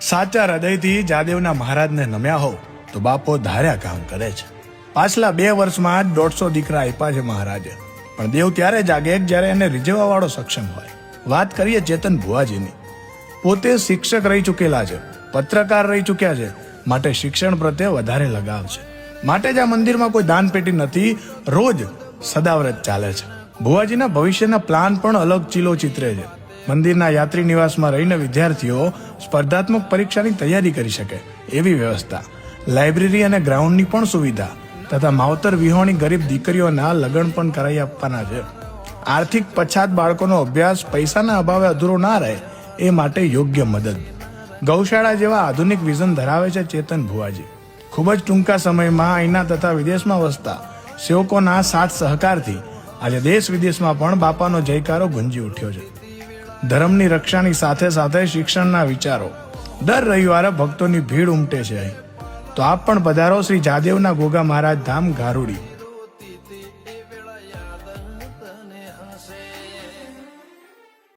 સાચા હૃદયથી જાદેવના મહારાજને નમ્યા હોવ તો બાપો ધાર્યા કામ કરે છે. પાછલા 2 વર્ષમાં જ 150 દીકરા આપ્યા છે મહારાજે. પણ દેવ ત્યારે જાગે જ્યારે એને રીઝવવા વાળો સક્ષમ હોય. વાત કરીએ ચેતન ભુવાજીની. પોતે શિક્ષક રહી ચૂકેલા છે, પત્રકાર રહી ચૂક્યા છે, માટે શિક્ષણ પ્રત્યે વધારે લગાવ છે. માટે જ આ મંદિરમાં કોઈ દાન પેટી નથી, રોજ સદાવ્રત ચાલે છે. ભુવાજીના ભવિષ્યના પ્લાન પણ અલગ ચીલો ચિત્રે છે. મંદિરના યાત્રી નિવાસમાં રહીને વિદ્યાર્થીઓ સ્પર્ધાત્મક પરીક્ષાની તૈયારી કરી શકે એવી વ્યવસ્થા, લાઇબ્રેરી અને ગ્રાઉન્ડની પણ સુવિધા તથા માવતર વિહોણી ગરીબ દીકરીઓના લગ્ન પણ કરાવી આપવાના છે. આર્થિક પછાત બાળકોનો અભ્યાસ પૈસાના અભાવે અધૂરો ના રહે એ માટે યોગ્ય મદદ. ગૌશાળા જેવા આધુનિક વિઝન ધરાવે છે ચેતન ભુવાજી. ખૂબ જ ટૂંકા સમયમાં અહીંના તથા વિદેશમાં વસતા સેવકોના સાથ સહકારથી આજે દેશ વિદેશમાં પણ બાપાનો જયકારો ગુંજી ઉઠ્યો છે. ધર્મની રક્ષાની સાથે સાથે શિક્ષણના વિચારો. દર રવિવારે ભક્તોની ભીડ ઉમટે છે અહીં. તો આપ પણ પધારો શ્રી જાદેવના ગોગા મહારાજ ધામ ગારુડી.